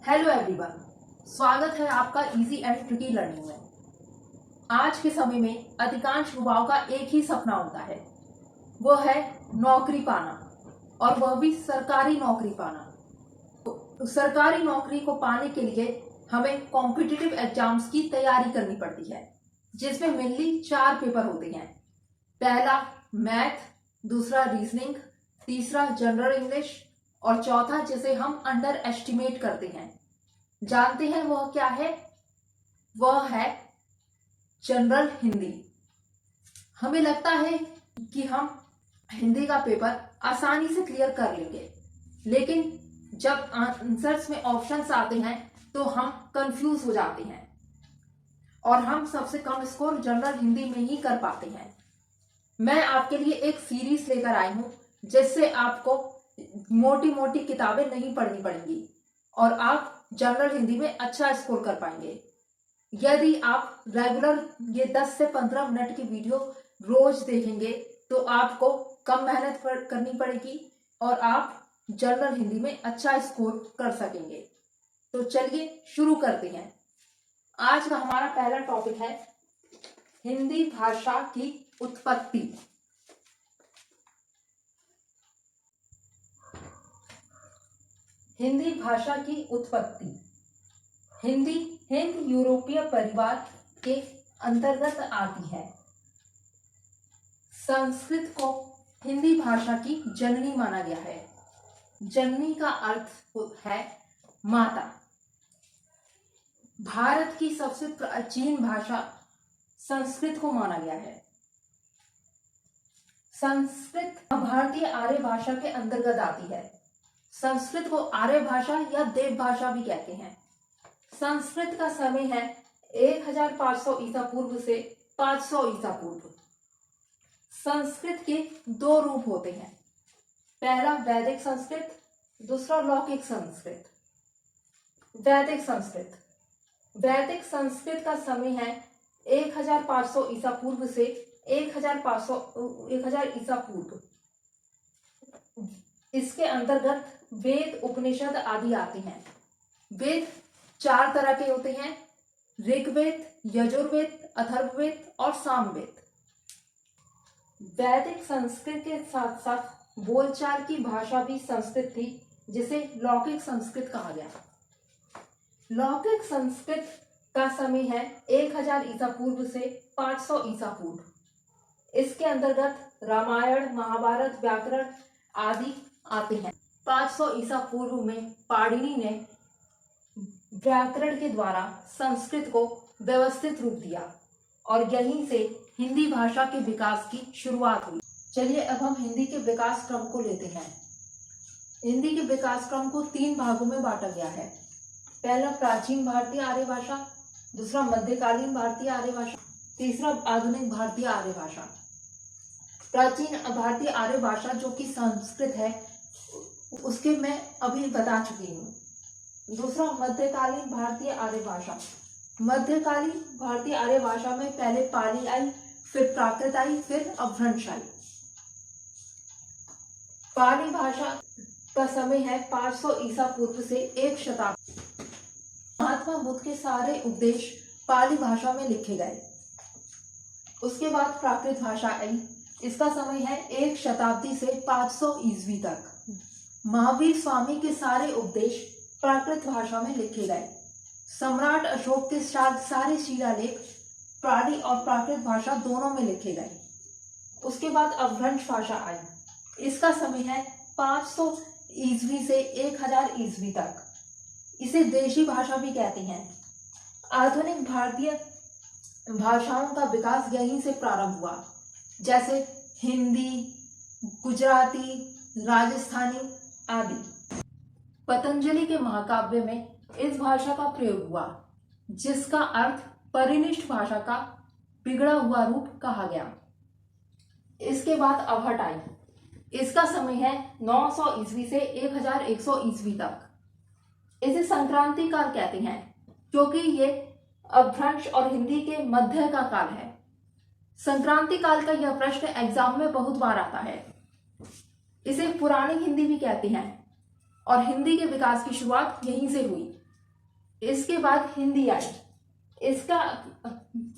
Hello everyone, स्वागत है आपका इजी एंड ट्रिकी लर्निंग में। आज के समय में अधिकांश युवाओं का एक ही सपना होता है, वो है नौकरी पाना, और वह भी सरकारी नौकरी पाना। तो सरकारी नौकरी को पाने के लिए हमें कॉम्पिटिटिव एग्जाम्स की तैयारी करनी पड़ती है, जिसमें मेनली 4 पेपर होते हैं। पहला मैथ, दूसरा रीजनिंग, तीसरा जनरल इंग्लिश और चौथा जिसे हम अंडर एस्टिमेट करते हैं। जानते हैं वह क्या है? वह है जनरल हिंदी। हमें लगता है कि हम हिंदी का पेपर आसानी से क्लियर कर लेंगे, लेकिन जब आंसर्स में ऑप्शंस आते हैं तो हम कंफ्यूज हो जाते हैं और हम सबसे कम स्कोर जनरल हिंदी में ही कर पाते हैं। मैं आपके लिए एक सीरीज लेकर आई हूं, जिससे आपको मोटी मोटी किताबें नहीं पढ़नी पड़ेंगी और आप जनरल हिंदी में अच्छा स्कोर कर पाएंगे। यदि आप रेगुलर ये 10 से 15 मिनट की वीडियो रोज देखेंगे तो आपको कम मेहनत करनी पड़ेगी और आप जनरल हिंदी में अच्छा स्कोर कर सकेंगे। तो चलिए शुरू करते हैं। आज का हमारा पहला टॉपिक है हिंदी भाषा की उत्पत्ति। हिंदी भाषा की उत्पत्ति। हिंदी हिंद यूरोपीय परिवार के अंतर्गत आती है। संस्कृत को हिंदी भाषा की जननी माना गया है। जननी का अर्थ है माता। भारत की सबसे प्राचीन भाषा संस्कृत को माना गया है। संस्कृत भारतीय आर्य भाषा के अंतर्गत आती है। संस्कृत को आर्य भाषा या देव भाषा भी कहते हैं। संस्कृत का समय है 1500 ईसा पूर्व से 500 ईसा पूर्व। संस्कृत के 2 रूप होते हैं, पहला वैदिक संस्कृत, दूसरा लौकिक संस्कृत। वैदिक संस्कृत। वैदिक संस्कृत का समय है 1500 ईसा पूर्व से 1000 ईसा पूर्व। इसके अंतर्गत वेद, उपनिषद आदि आते हैं। वेद 4 तरह के होते हैं, ऋग्वेद, यजुर्वेद, अथर्ववेद और सामवेद। वैदिक संस्कृत के साथ साथ बोलचाल की भाषा भी संस्कृत थी, जिसे लौकिक संस्कृत कहा गया। लौकिक संस्कृत का समय है 1000 ईसा पूर्व से 500 ईसा पूर्व। इसके अंतर्गत रामायण, महाभारत, व्याकरण आदि आते हैं। 500 ईसा पूर्व में पाणिनि ने व्याकरण के द्वारा संस्कृत को व्यवस्थित रूप दिया और यहीं से हिंदी भाषा के विकास की शुरुआत हुई। चलिए अब हम हिंदी के विकास क्रम को लेते हैं। हिंदी के विकास क्रम को 3 भागों में बांटा गया है। पहला प्राचीन भारतीय आर्य भाषा, दूसरा मध्यकालीन भारतीय आर्य भाषा, तीसरा आधुनिक भारतीय आर्य भाषा। प्राचीन भारतीय आर्य भाषा जो कि संस्कृत है, उसके मैं अभी बता चुकी हूँ। दूसरा मध्यकालीन भारतीय आर्य भाषा। मध्यकालीन भारतीय आर्य भाषा में पहले पाली आई, फिर प्राकृत आई, फिर अपभ्रंश आई। पाली भाषा का समय है 500 ईसा पूर्व से 1 शताब्दी। महात्मा बुद्ध के सारे उपदेश पाली भाषा में लिखे गए। उसके बाद प्राकृत भाषा आई। इसका समय है 1 शताब्दी से 500 ईस्वी तक। महावीर स्वामी के सारे उपदेश प्राकृत भाषा में लिखे गए। सम्राट अशोक के सारे शिलालेख पाली और प्राकृत भाषा दोनों में लिखे गए। उसके बाद अपभ्रंश भाषा आई। इसका समय है 500 ईस्वी से 1000 ईस्वी तक। इसे देशी भाषा भी कहते हैं। आधुनिक भारतीय भाषाओं का विकास यहीं से प्रारंभ हुआ, जैसे हिंदी, गुजराती, राजस्थानी आदि। पतंजलि के महाकाव्य में इस भाषा का प्रयोग हुआ, जिसका अर्थ परिनिष्ठ भाषा का बिगड़ा हुआ रूप कहा गया। इसके बाद अवहट आई। इसका समय है 900 ईस्वी से 1100 ईस्वी तक। इसे संक्रांति काल कहते हैं, क्योंकि ये अपभ्रंश और हिंदी के मध्य का काल है। संक्रांति काल का यह प्रश्न एग्जाम में बहुत बार आता है। इसे पुरानी हिंदी भी कहते हैं और हिंदी के विकास की शुरुआत यहीं से हुई। इसके बाद हिंदी आई। इसका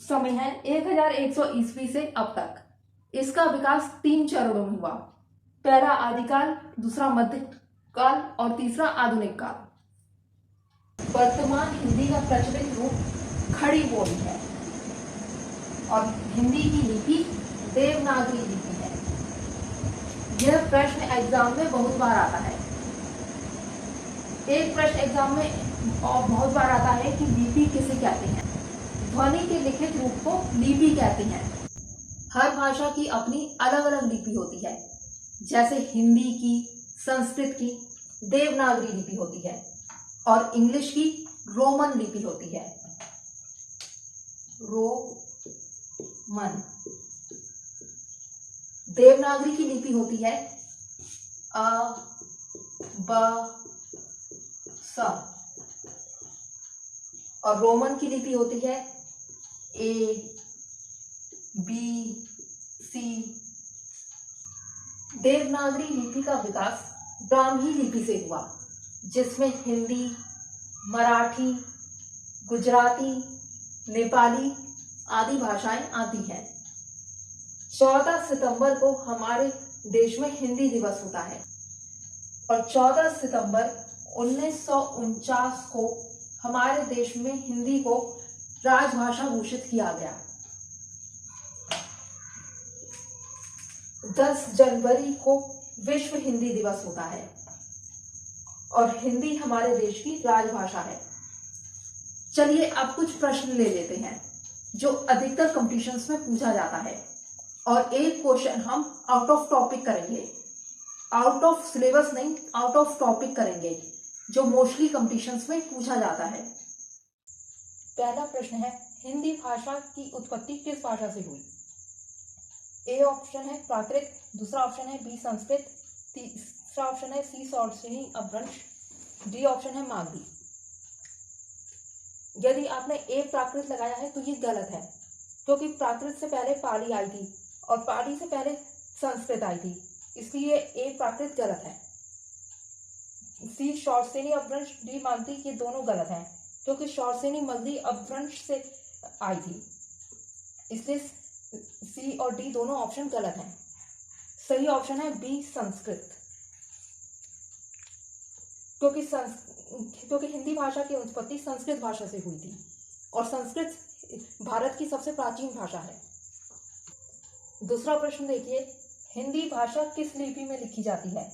समय है 1100 ईस्वी से अब तक। इसका विकास 3 चरणों में हुआ। पहला आदिकाल, दूसरा मध्यकाल और तीसरा आधुनिक काल। वर्तमान हिंदी का प्रचलित रूप खड़ी बोली है और हिंदी की लिपि देवनागरी लिपि है। यह प्रश्न एग्जाम में बहुत बार आता है। एक प्रश्न एग्जाम में और बहुत बार आता है कि लिपि किसे कहते हैं। ध्वनि के लिखित रूप को लिपि कहते हैं। हर भाषा की अपनी अलग अलग लिपि होती है। जैसे हिंदी की, संस्कृत की देवनागरी लिपि होती है और इंग्लिश की रोमन लिपि होती है। रोमन। देवनागरी की लिपि होती है अ, ब, स और रोमन की लिपि होती है ए, बी, सी। देवनागरी लिपि का विकास ब्राह्मी लिपि से हुआ, जिसमें हिंदी, मराठी, गुजराती, नेपाली आदि भाषाएं आती हैं। 14 सितंबर को हमारे देश में हिंदी दिवस होता है और 14 सितंबर 1949 को हमारे देश में हिंदी को राजभाषा घोषित किया गया। 10 जनवरी को विश्व हिंदी दिवस होता है और हिंदी हमारे देश की राजभाषा है। चलिए अब कुछ प्रश्न ले लेते हैं जो अधिकतर कंपटीशंस में पूछा जाता है और एक क्वेश्चन हम आउट ऑफ टॉपिक करेंगे। आउट ऑफ सिलेबस नहीं, आउट ऑफ टॉपिक करेंगे जो मोस्टली कंपटीशंस में पूछा जाता है। पहला प्रश्न है, हिंदी भाषा की उत्पत्ति किस भाषा से हुई? ए ऑप्शन है प्राकृत, दूसरा ऑप्शन है बी संस्कृत, तीसरा ऑप्शन है सी सौराष्ट्री अपभ्रंश, डी ऑप्शन है मागधी। यदि आपने ए प्राकृत लगाया है तो ये गलत है, क्योंकि प्राकृत से पहले पाली आई थी और पाली से पहले संस्कृत आई थी, इसलिए ए प्राकृत गलत है। सी सौराष्ट्री अपभ्रंश, डी मागधी, ये दोनों गलत हैं, क्योंकि सौराष्ट्री मगधी अपभ्रंश से आई थी, इसलिए सी और डी दोनों ऑप्शन गलत हैं। सही ऑप्शन है बी संस्कृत, क्योंकि हिंदी भाषा की उत्पत्ति संस्कृत भाषा से हुई थी और संस्कृत भारत की सबसे प्राचीन भाषा है। दूसरा प्रश्न देखिए, हिंदी भाषा किस लिपि में लिखी जाती है?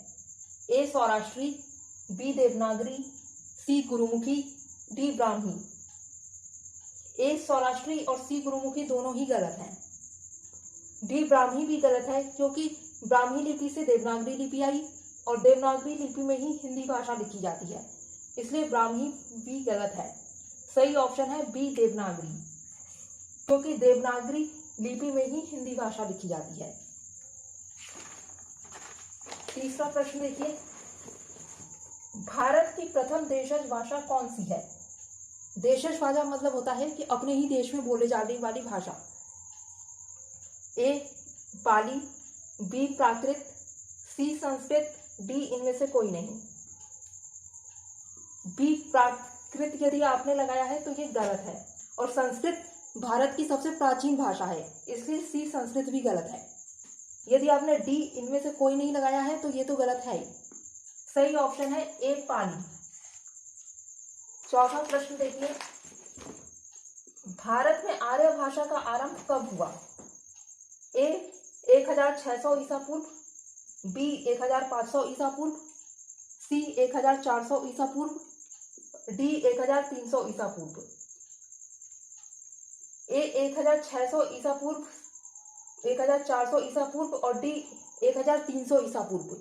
ए सौराष्ट्री, बी देवनागरी, सी गुरुमुखी, डी ब्राह्मी। ए सौराष्ट्री और सी गुरुमुखी दोनों ही गलत हैं। डी ब्राह्मी भी गलत है, क्योंकि ब्राह्मी लिपि से देवनागरी लिपि आई और देवनागरी लिपि में ही हिंदी भाषा लिखी जाती है, इसलिए ब्राह्मी भी गलत है। सही ऑप्शन है बी देवनागरी, क्योंकि देवनागरी लिपि में ही हिंदी भाषा लिखी जाती है। तीसरा प्रश्न देखिए, भारत की प्रथम देशज भाषा कौन सी है? देशज भाषा मतलब होता है कि अपने ही देश में बोले जाने वाली भाषा। ए पाली, बी प्राकृत, सी संस्कृत, डी इनमें से कोई नहीं। बी प्राकृत यदि आपने लगाया है तो ये गलत है और संस्कृत भारत की सबसे प्राचीन भाषा है, इसलिए सी संस्कृत भी गलत है। यदि आपने डी इनमें से कोई नहीं लगाया है तो ये तो गलत है ही। सही ऑप्शन है ए पाली। चौथा प्रश्न देखिए, भारत में आर्य भाषा का आरंभ कब हुआ? ए 1600 ईसा पूर्व, बी 1500 ईसा पूर्व, सी 1400 ईसा पूर्व, डी 1300 ईसा पूर्व। ए 1600 ईसा पूर्व, 1400 ईसा पूर्व और डी 1300 ईसा पूर्व,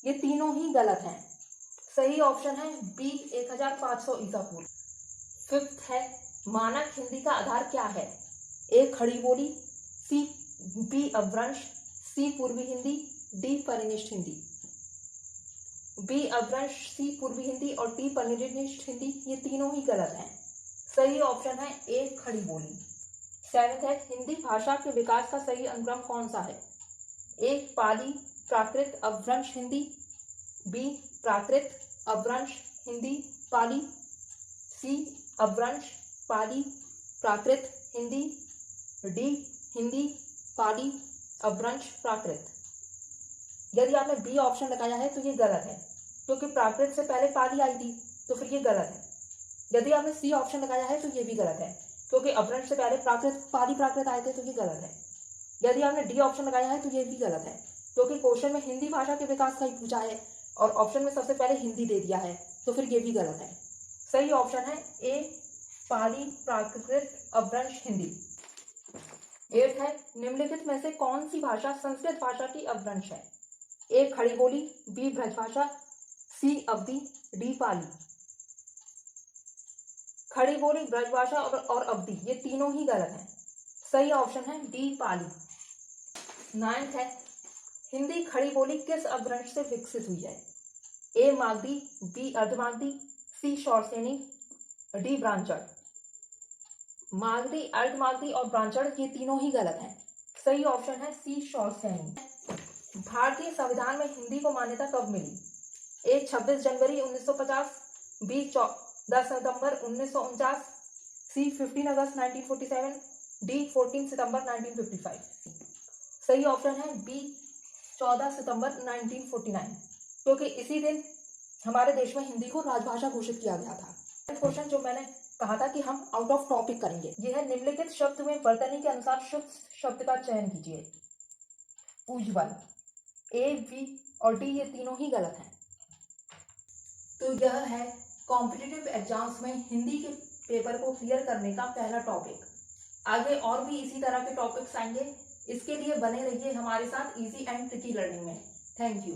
ये तीनों ही गलत हैं। सही ऑप्शन है बी 1500 ईसा पूर्व। फिफ्थ है, मानक हिंदी का आधार क्या है? ए खड़ी बोली, सी बी अपभ्रंश, सी पूर्वी हिंदी, डी परिनिष्ठ हिंदी। बी अपभ्रंश, सी पूर्वी हिंदी और डी परिनिष्ठ हिंदी, ये तीनों ही गलत हैं। सही ऑप्शन है ए खड़ी बोली। सेवेंथ है, हिंदी भाषा के विकास का सही अनुक्रम कौन सा है? ए पाली प्राकृत अपभ्रंश हिंदी, बी प्राकृत अपभ्रंश हिंदी पाली, सी अपभ्रंश, पाली, प्राकृत, हिंदी। डी हिंदी, पाली, अपभ्रंश, प्राकृत। यदि आपने बी ऑप्शन लगाया है तो ये गलत है, क्योंकि प्राकृत से पहले पाली आई थी, तो फिर ये गलत है। यदि आपने सी ऑप्शन लगाया है तो ये भी गलत है, क्योंकि अपभ्रंश से पहले प्राकृत पाली प्राकृत आए थे, तो ये गलत है। यदि आपने डी ऑप्शन लगाया है तो ये भी गलत है, क्योंकि क्वेश्चन में हिंदी भाषा के विकास का ही पूछा है और ऑप्शन में सबसे पहले हिंदी दे दिया है, तो फिर ये भी गलत है। सही ऑप्शन है ए, पाली प्राकृत अपभ्रंश हिंदी। 8 है, निम्नलिखित में से कौन सी भाषा संस्कृत भाषा की अपभ्रंश है? ए खड़ी बोली, बी ब्रजभाषा, सी अवधी, डी पाली। खड़ी बोली, ब्रजभाषा और अवधी, ये तीनों ही गलत हैं। सही ऑप्शन है डी पाली। 9 है, हिंदी खड़ी बोली किस अपभ्रंश से विकसित हुई है? ए मागधी, बी अर्धमागधी, सी शौरसेनी, डी ब्राह्मण। मागधी, अर्धमागधी और ब्राह्मण ये तीनों ही गलत हैं। सही ऑप्शन है सी शौरसेनी। भारतीय संविधान में हिंदी को मान्यता कब मिली? ए 26 जनवरी 1950, बी 10 सितंबर 1949, सी 15 अगस्त 1947, डी 14 सितंबर 1955। सही ऑप्शन है बी 14 सितंबर 1949, क्योंकि इसी दिन हमारे देश में हिंदी को राजभाषा घोषित किया गया था। क्वेश्चन जो मैंने कहा था कि हम आउट ऑफ टॉपिक करेंगे, यह है निम्नलिखित शब्द में वर्तनी के अनुसार शुद्ध शब्द का चयन कीजिए। उज्ज्वल। ए, बी और डी ये तीनों ही गलत हैं। तो यह है कॉम्पिटिटिव एग्जाम्स में हिंदी के पेपर को क्लियर करने का पहला टॉपिक। आगे और भी इसी तरह के टॉपिक्स आएंगे, इसके लिए बने रहिए हमारे साथ इजी एंड ट्रिकी लर्निंग में। Thank you.